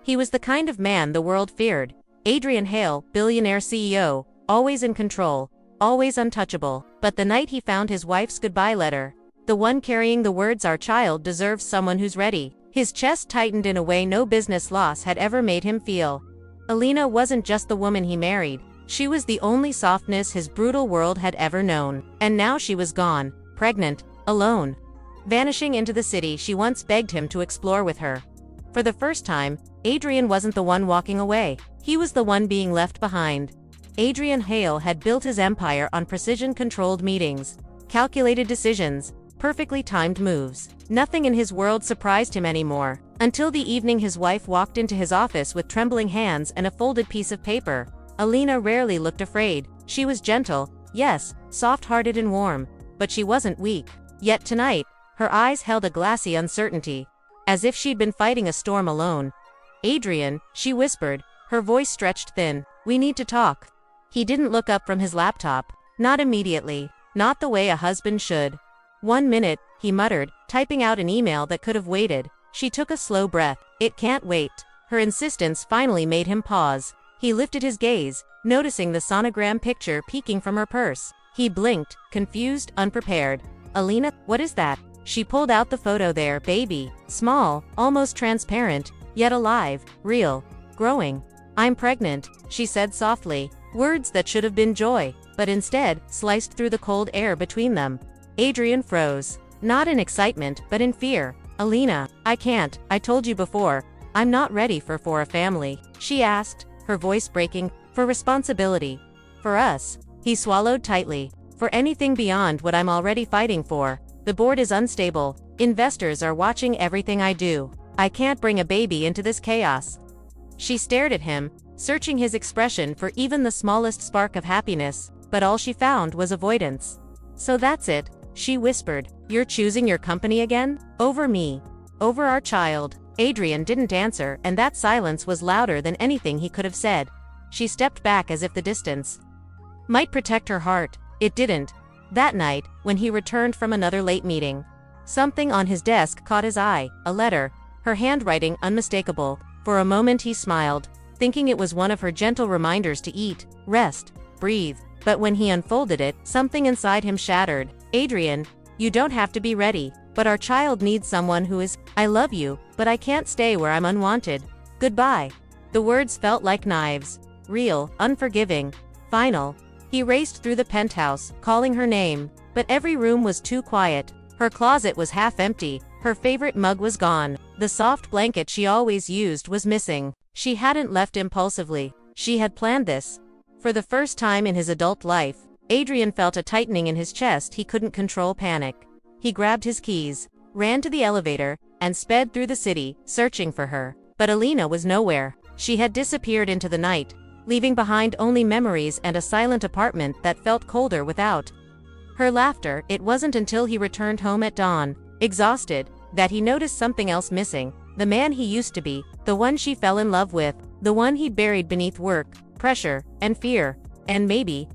He was the kind of man the world feared. Adrian Hale, billionaire CEO, always in control, always untouchable. But the night he found his wife's goodbye letter, the one carrying the words "Our child deserves someone who's ready," his chest tightened in a way no business loss had ever made him feel. Alina wasn't just the woman he married. She was the only softness his brutal world had ever known. And now she was gone, pregnant, alone, vanishing into the city she once begged him to explore with her. For the first time, Adrian wasn't the one walking away. He was the one being left behind. Adrian Hale had built his empire on precision-controlled meetings, calculated decisions, perfectly timed moves. Nothing in his world surprised him anymore, until the evening his wife walked into his office with trembling hands and a folded piece of paper. Alina rarely looked afraid. She was gentle, yes, soft-hearted and warm, but she wasn't weak. Yet tonight, her eyes held a glassy uncertainty, as if she'd been fighting a storm alone. "Adrian," she whispered, her voice stretched thin, "we need to talk." He didn't look up from his laptop. Not immediately. Not the way a husband should. "1 minute," he muttered, typing out an email that could have waited. She took a slow breath. "It can't wait." Her insistence finally made him pause. He lifted his gaze, noticing the sonogram picture peeking from her purse. He blinked, confused, unprepared. "Alina, what is that?" She pulled out the photo. "There, baby. Small, almost transparent, yet alive, real, growing." "I'm pregnant," she said softly, words that should have been joy, but instead, sliced through the cold air between them. Adrian froze. Not in excitement, but in fear. "Alina, I can't, I told you before, I'm not ready for a family," she asked, her voice breaking. "For responsibility. For us." He swallowed tightly. "For anything beyond what I'm already fighting for. The board is unstable. Investors are watching everything I do. I can't bring a baby into this chaos." She stared at him, searching his expression for even the smallest spark of happiness, but all she found was avoidance. "So that's it," she whispered. "You're choosing your company again? Over me? Over our child?" Adrian didn't answer, and that silence was louder than anything he could have said. She stepped back as if the distance might protect her heart. It didn't. That night, when he returned from another late meeting, something on his desk caught his eye, a letter, her handwriting unmistakable. For a moment he smiled, thinking it was one of her gentle reminders to eat, rest, breathe. But when he unfolded it, something inside him shattered. "Adrian, you don't have to be ready, but our child needs someone who is. I love you, but I can't stay where I'm unwanted. Goodbye." The words felt like knives. Real, unforgiving, final. He raced through the penthouse, calling her name, but every room was too quiet. Her closet was half empty, her favorite mug was gone, the soft blanket she always used was missing. She hadn't left impulsively. She had planned this. For the first time in his adult life, Adrian felt a tightening in his chest. He couldn't control panic. He grabbed his keys, ran to the elevator, and sped through the city, searching for her. But Alina was nowhere. She had disappeared into the night, leaving behind only memories and a silent apartment that felt colder without her laughter. It wasn't until he returned home at dawn, exhausted, that he noticed something else missing. The man he used to be, the one she fell in love with, the one he'd buried beneath work, pressure, and fear. And maybe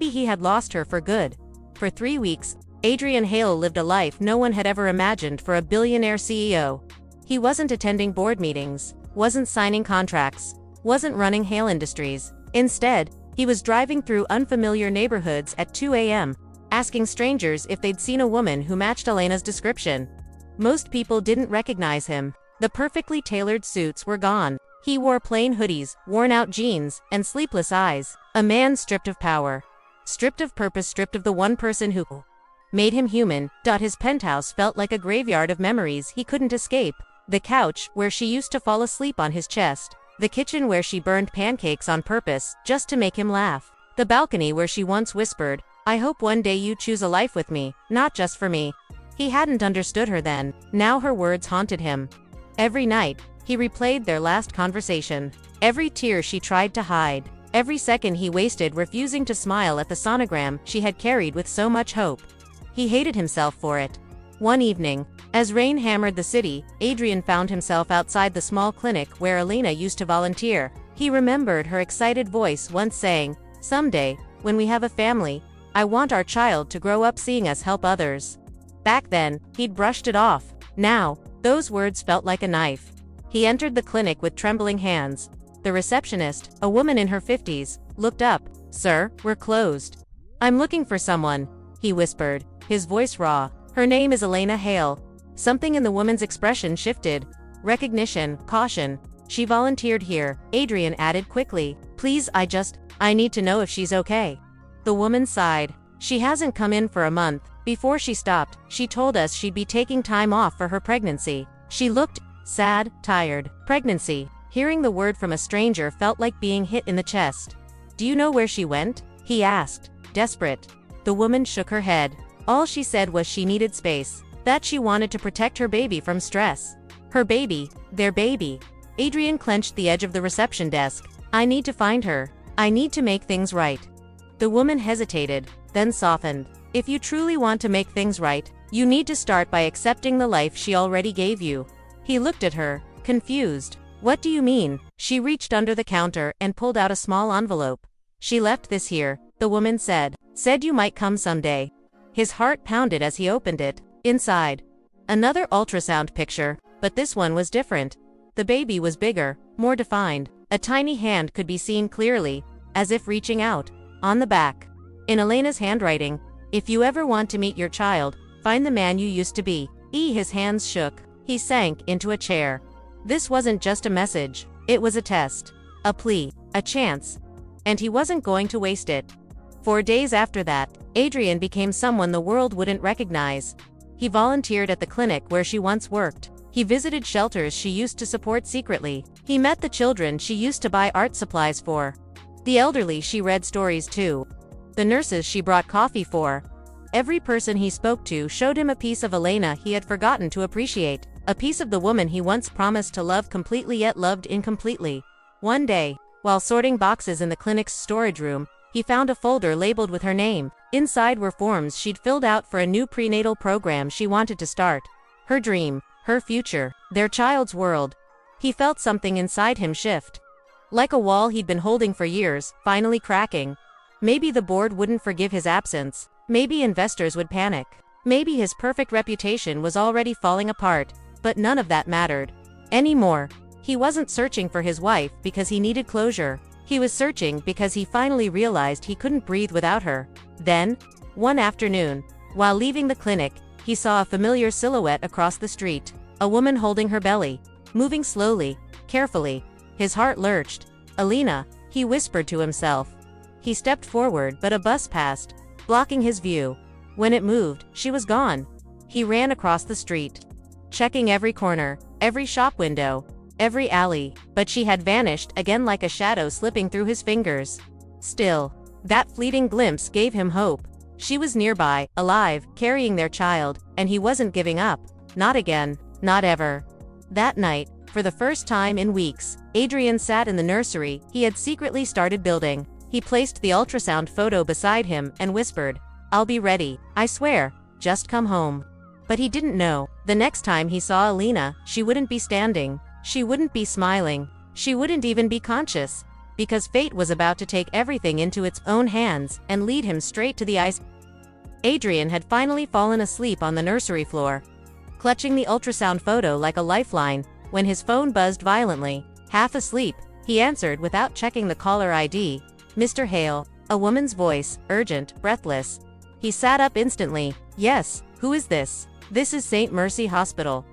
he had lost her for good. For 3 weeks, Adrian Hale lived a life no one had ever imagined for a billionaire CEO. He wasn't attending board meetings, wasn't signing contracts, wasn't running Hale Industries. Instead, he was driving through unfamiliar neighborhoods at 2 a.m., asking strangers if they'd seen a woman who matched Elena's description. Most people didn't recognize him. The perfectly tailored suits were gone. He wore plain hoodies, worn-out jeans, and sleepless eyes. A man stripped of power, stripped of purpose, stripped of the one person who made him human. His penthouse felt like a graveyard of memories he couldn't escape. The couch, where she used to fall asleep on his chest. The kitchen where she burned pancakes on purpose, just to make him laugh. The balcony where she once whispered, "I hope one day you choose a life with me, not just for me." He hadn't understood her then. Now her words haunted him. Every night, he replayed their last conversation. Every tear she tried to hide. Every second he wasted refusing to smile at the sonogram she had carried with so much hope. He hated himself for it. One evening, as rain hammered the city, Adrian found himself outside the small clinic where Alina used to volunteer. He remembered her excited voice once saying, "Someday, when we have a family, I want our child to grow up seeing us help others." Back then, he'd brushed it off. Now, those words felt like a knife. He entered the clinic with trembling hands. The receptionist, a woman in her 50s, looked up. "Sir, we're closed." "I'm looking for someone," he whispered, his voice raw. "Her name is Elena Hale." Something in the woman's expression shifted. Recognition, caution. "She volunteered here," Adrian added quickly. "Please, I need to know if she's okay." The woman sighed. "She hasn't come in for a month. Before she stopped, she told us she'd be taking time off for her pregnancy." She looked sad, tired. Pregnancy. Hearing the word from a stranger felt like being hit in the chest. "Do you know where she went?" he asked, desperate. The woman shook her head. All she said was she needed space, that she wanted to protect her baby from stress. Her baby, their baby. Adrian clenched the edge of the reception desk. "I need to find her. I need to make things right." The woman hesitated, then softened. "If you truly want to make things right, you need to start by accepting the life she already gave you." He looked at her, confused. "What do you mean?" She reached under the counter and pulled out a small envelope. "She left this here," the woman said. "Said you might come someday." His heart pounded as he opened it. Inside, another ultrasound picture, but this one was different. The baby was bigger, more defined. A tiny hand could be seen clearly, as if reaching out. On the back, in Elena's handwriting, "If you ever want to meet your child, find the man you used to be." His hands shook. He sank into a chair. This wasn't just a message. It was a test. A plea. A chance. And he wasn't going to waste it. For days after that, Adrian became someone the world wouldn't recognize. He volunteered at the clinic where she once worked. He visited shelters she used to support secretly. He met the children she used to buy art supplies for. The elderly she read stories to. The nurses she brought coffee for. Every person he spoke to showed him a piece of Elena he had forgotten to appreciate, a piece of the woman he once promised to love completely yet loved incompletely. One day, while sorting boxes in the clinic's storage room, he found a folder labeled with her name. Inside were forms she'd filled out for a new prenatal program she wanted to start. Her dream, her future, their child's world. He felt something inside him shift. Like a wall he'd been holding for years, finally cracking. Maybe the board wouldn't forgive his absence. Maybe investors would panic. Maybe his perfect reputation was already falling apart. But none of that mattered anymore. He wasn't searching for his wife because he needed closure. He was searching because he finally realized he couldn't breathe without her. Then, one afternoon, while leaving the clinic, he saw a familiar silhouette across the street. A woman holding her belly, moving slowly, carefully. His heart lurched. "Elena," he whispered to himself. He stepped forward, but a bus passed, blocking his view. When it moved, she was gone. He ran across the street, checking every corner, every shop window, every alley, but she had vanished again like a shadow slipping through his fingers. Still, that fleeting glimpse gave him hope. She was nearby, alive, carrying their child, and he wasn't giving up. Not again, not ever. That night, for the first time in weeks, Adrian sat in the nursery he had secretly started building. He placed the ultrasound photo beside him and whispered, "I'll be ready, I swear, just come home." But he didn't know, the next time he saw Elena, she wouldn't be standing. She wouldn't be smiling. She wouldn't even be conscious. Because fate was about to take everything into its own hands and lead him straight to the ICU. Adrian had finally fallen asleep on the nursery floor, clutching the ultrasound photo like a lifeline, when his phone buzzed violently. Half asleep, he answered without checking the caller ID. "Mr. Hale," a woman's voice, urgent, breathless. He sat up instantly. "Yes, who is this?" "This is St. Mercy Hospital.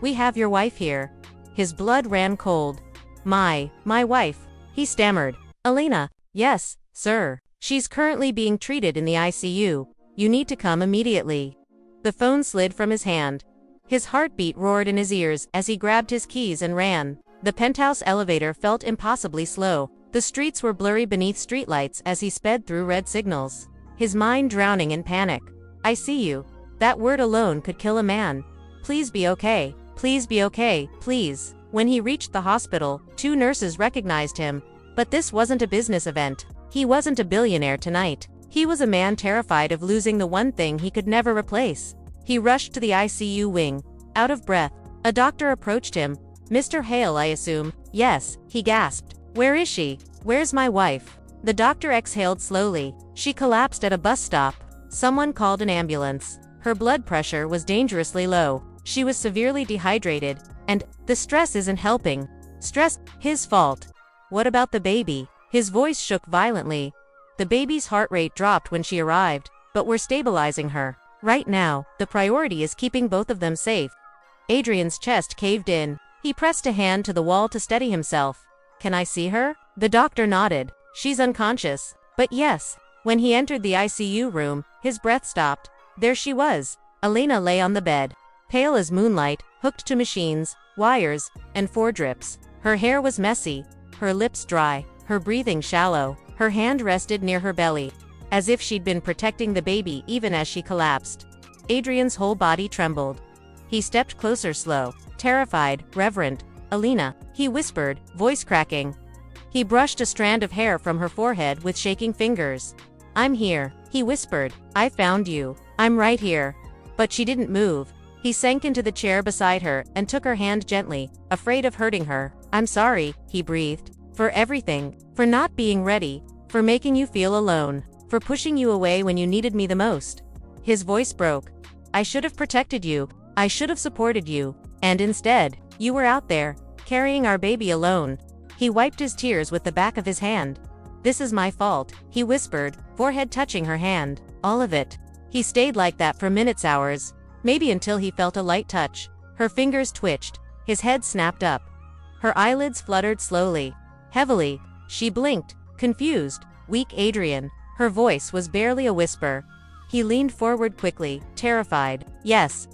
We have your wife here." His blood ran cold. My wife," he stammered. "Elena." "Yes, sir. She's currently being treated in the ICU. You need to come immediately." The phone slid from his hand. His heartbeat roared in his ears as he grabbed his keys and ran. The penthouse elevator felt impossibly slow. The streets were blurry beneath streetlights as he sped through red signals, his mind drowning in panic. "I see you." That word alone could kill a man. "Please be okay. Please be okay, please." When he reached the hospital, 2 nurses recognized him. But this wasn't a business event. He wasn't a billionaire tonight. He was a man terrified of losing the one thing he could never replace. He rushed to the ICU wing, out of breath. A doctor approached him. "Mr. Hale, I assume?" "Yes," he gasped. "Where is she? Where's my wife?" The doctor exhaled slowly. "She collapsed at a bus stop. Someone called an ambulance. Her blood pressure was dangerously low. She was severely dehydrated. And the stress isn't helping. Stress, his fault. What about the baby? His voice shook violently. The baby's heart rate dropped when she arrived, but we're stabilizing her. Right now, the priority is keeping both of them safe. Adrian's chest caved in. He pressed a hand to the wall to steady himself. Can I see her? The doctor nodded. She's unconscious. But yes. When he entered the ICU room, his breath stopped. There she was. Elena lay on the bed, pale as moonlight, hooked to machines, wires, and foredrips. Her hair was messy, her lips dry, her breathing shallow. Her hand rested near her belly, as if she'd been protecting the baby even as she collapsed. Adrian's whole body trembled. He stepped closer, slow, terrified, reverent. Elena, he whispered, voice cracking. He brushed a strand of hair from her forehead with shaking fingers. I'm here, he whispered. I found you. I'm right here. But she didn't move. He sank into the chair beside her and took her hand gently, afraid of hurting her. I'm sorry, he breathed. For everything. For not being ready. For making you feel alone. For pushing you away when you needed me the most. His voice broke. I should have protected you. I should have supported you. And instead, you were out there, carrying our baby alone. He wiped his tears with the back of his hand. This is my fault, he whispered, forehead touching her hand. All of it. He stayed like that for minutes, hours. Maybe until he felt a light touch. Her fingers twitched. His head snapped up. Her eyelids fluttered slowly. Heavily. She blinked, confused. Weak Adrian. Her voice was barely a whisper. He leaned forward quickly, terrified. Yes,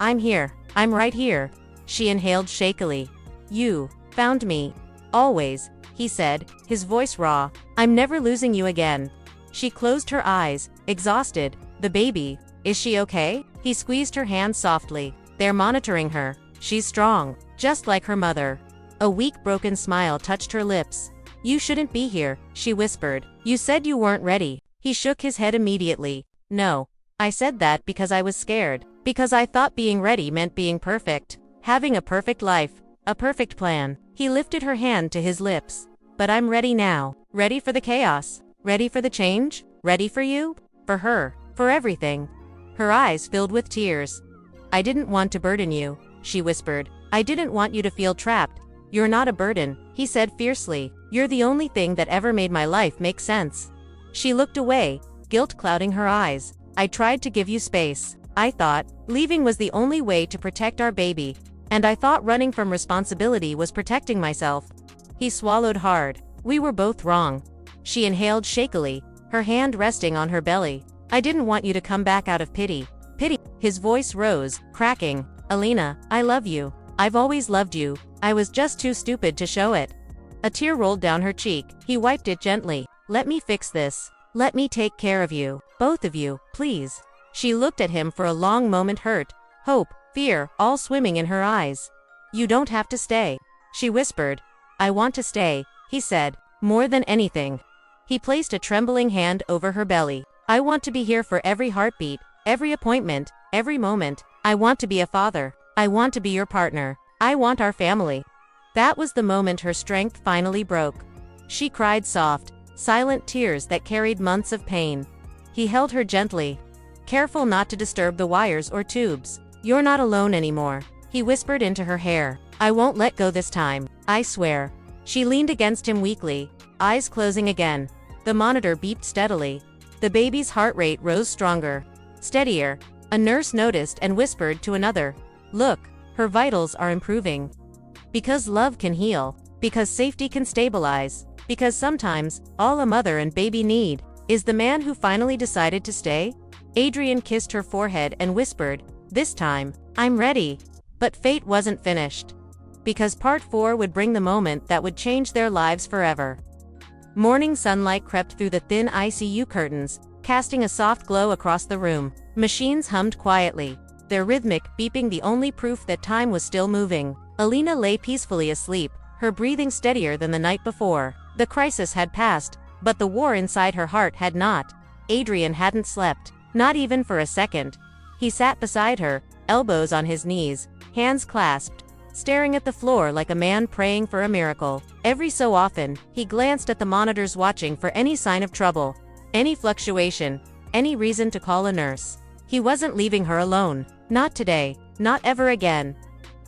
I'm here. I'm right here. She inhaled shakily. You found me. Always, he said, his voice raw. I'm never losing you again. She closed her eyes, exhausted. The baby, is she okay? He squeezed her hand softly. They're monitoring her. She's strong, just like her mother. A weak, broken smile touched her lips. You shouldn't be here, she whispered. You said you weren't ready. He shook his head immediately. No. I said that because I was scared. Because I thought being ready meant being perfect. Having a perfect life. A perfect plan. He lifted her hand to his lips. But I'm ready now. Ready for the chaos. Ready for the change. Ready for you. For her. For everything. Her eyes filled with tears. I didn't want to burden you, she whispered. I didn't want you to feel trapped. You're not a burden, he said fiercely. You're the only thing that ever made my life make sense. She looked away, guilt clouding her eyes. I tried to give you space. I thought leaving was the only way to protect our baby. And I thought running from responsibility was protecting myself. He swallowed hard. We were both wrong. She inhaled shakily, her hand resting on her belly. I didn't want you to come back out of pity. Pity. His voice rose, cracking. Elena, I love you. I've always loved you. I was just too stupid to show it. A tear rolled down her cheek. He wiped it gently. Let me fix this. Let me take care of you. Both of you, please. She looked at him for a long moment, hurt, hope, fear, all swimming in her eyes. You don't have to stay, she whispered. I want to stay, he said, more than anything. He placed a trembling hand over her belly. I want to be here for every heartbeat, every appointment, every moment. I want to be a father. I want to be your partner. I want our family. That was the moment her strength finally broke. She cried soft, silent tears that carried months of pain. He held her gently, careful not to disturb the wires or tubes. You're not alone anymore, he whispered into her hair. I won't let go this time, I swear. She leaned against him weakly, eyes closing again. The monitor beeped steadily. The baby's heart rate rose stronger, steadier. A nurse noticed and whispered to another. Look, her vitals are improving. Because love can heal. Because safety can stabilize. Because sometimes, all a mother and baby need is the man who finally decided to stay. Adrian kissed her forehead and whispered, this time, I'm ready. But fate wasn't finished. Because part 4 would bring the moment that would change their lives forever. Morning sunlight crept through the thin ICU curtains, casting a soft glow across the room. Machines hummed quietly, their rhythmic beeping the only proof that time was still moving. Elena lay peacefully asleep, her breathing steadier than the night before. The crisis had passed, but the war inside her heart had not. Adrian hadn't slept, not even for a second. He sat beside her, elbows on his knees, hands clasped, staring at the floor like a man praying for a miracle. Every so often, he glanced at the monitors, watching for any sign of trouble, any fluctuation, any reason to call a nurse. He wasn't leaving her alone. Not today, not ever again.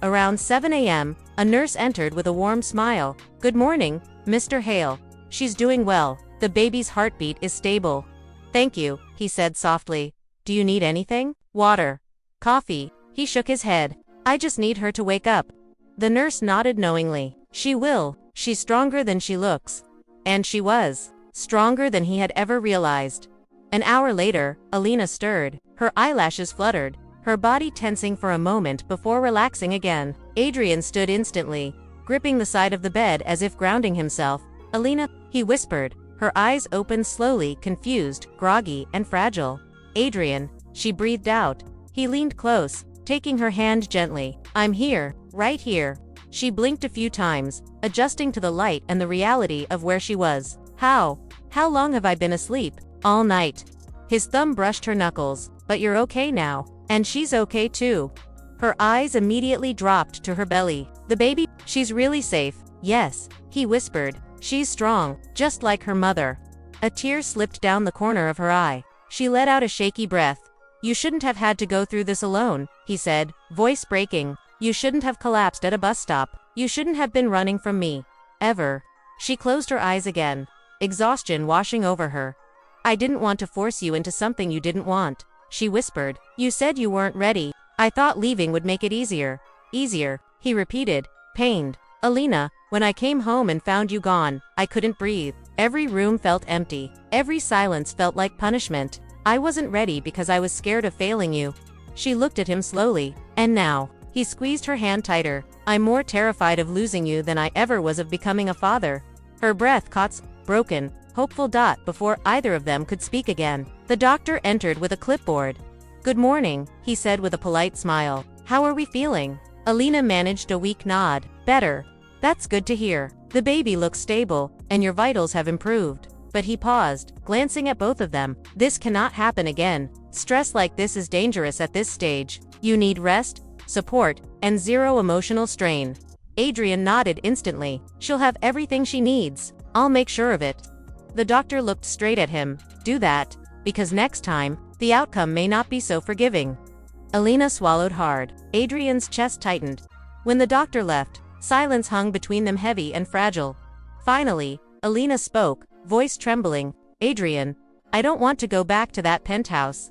Around 7 a.m., a nurse entered with a warm smile. "Good morning, Mr. Hale. She's doing well. The baby's heartbeat is stable." "Thank you," he said softly. "Do you need anything? Water? Coffee?" He shook his head. "I just need her to wake up." The nurse nodded knowingly. "She will. She's stronger than she looks." And she was. Stronger than he had ever realized. An hour later, Alina stirred. Her eyelashes fluttered, her body tensing for a moment before relaxing again. Adrian stood instantly, gripping the side of the bed as if grounding himself. "Alina," he whispered, her eyes opened slowly, confused, groggy, and fragile. "Adrian," she breathed out. He leaned close, taking her hand gently. "I'm here, right here." She blinked a few times, adjusting to the light and the reality of where she was. How long have I been asleep?" "All night." His thumb brushed her knuckles. "But you're okay now. And she's okay too." Her eyes immediately dropped to her belly. "The baby? She's really safe." "Yes," he whispered. "She's strong, just like her mother." A tear slipped down the corner of her eye. She let out a shaky breath. "You shouldn't have had to go through this alone," he said, voice breaking. "You shouldn't have collapsed at a bus stop. You shouldn't have been running from me. Ever." She closed her eyes again, exhaustion washing over her. "I didn't want to force you into something you didn't want," she whispered. "You said you weren't ready. I thought leaving would make it easier." "Easier," he repeated, pained. "Alina, when I came home and found you gone, I couldn't breathe. Every room felt empty. Every silence felt like punishment. I wasn't ready because I was scared of failing you." She looked at him slowly. "And now?" He squeezed her hand tighter. "I'm more terrified of losing you than I ever was of becoming a father." Her breath caught broken, hopeful before either of them could speak again. The doctor entered with a clipboard. "Good morning," he said with a polite smile. "How are we feeling?" Alina managed a weak nod. "Better." "That's good to hear. The baby looks stable, and your vitals have improved." But he paused, glancing at both of them. "This cannot happen again. Stress like this is dangerous at this stage. You need rest, support, and zero emotional strain." Adrian nodded instantly. "She'll have everything she needs. I'll make sure of it." The doctor looked straight at him. "Do that, because next time, the outcome may not be so forgiving." Alina swallowed hard. Adrian's chest tightened. When the doctor left, silence hung between them, heavy and fragile. Finally, Alina spoke, voice trembling. "Adrian, I don't want to go back to that penthouse."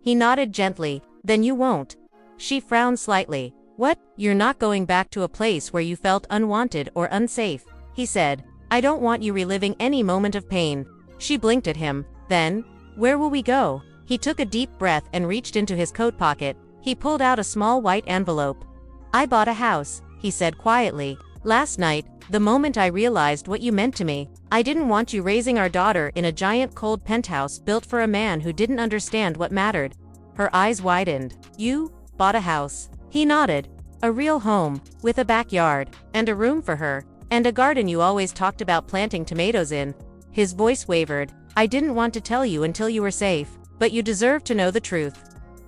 He nodded gently. "Then you won't." She frowned slightly. "What? You're not going back to a place where you felt unwanted or unsafe?" He said. "I don't want you reliving any moment of pain." She blinked at him. "Then, where will we go?" He took a deep breath and reached into his coat pocket. He pulled out a small white envelope. "I bought a house," he said quietly. "Last night, the moment I realized what you meant to me. I didn't want you raising our daughter in a giant cold penthouse built for a man who didn't understand what mattered." Her eyes widened. "You bought a house?" He nodded. "A real home, with a backyard, and a room for her, and a garden you always talked about planting tomatoes in." His voice wavered. "I didn't want to tell you until you were safe, but you deserve to know the truth."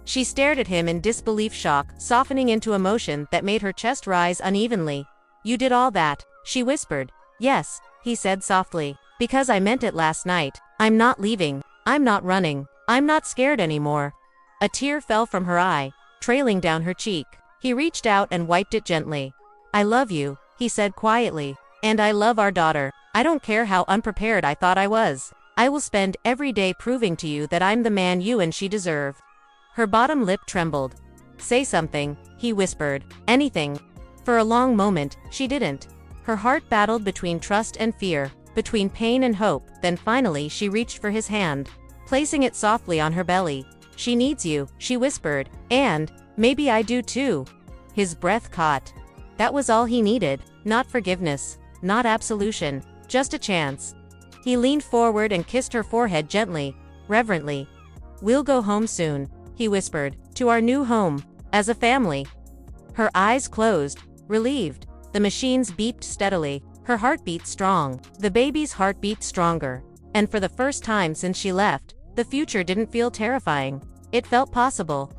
She stared at him in disbelief, shock softening into emotion that made her chest rise unevenly. "You did all that?" she whispered. "Yes," he said softly. "Because I meant it last night. I'm not leaving. I'm not running. I'm not scared anymore." A tear fell from her eye, trailing down her cheek. He reached out and wiped it gently. "I love you," he said quietly. "And I love our daughter. I don't care how unprepared I thought I was. I will spend every day proving to you that I'm the man you and she deserve." Her bottom lip trembled. "Say something," he whispered. "Anything." For a long moment, she didn't. Her heart battled between trust and fear, between pain and hope. Then finally she reached for his hand, placing it softly on her belly. "She needs you," she whispered. "And maybe I do too." His breath caught. That was all he needed. Not forgiveness, not absolution, just a chance. He leaned forward and kissed her forehead gently, reverently. "We'll go home soon," he whispered. "To our new home, as a family." Her eyes closed, relieved. The machines beeped steadily. Her heartbeat strong. The baby's heartbeat stronger. And for the first time since she left, the future didn't feel terrifying. It felt possible.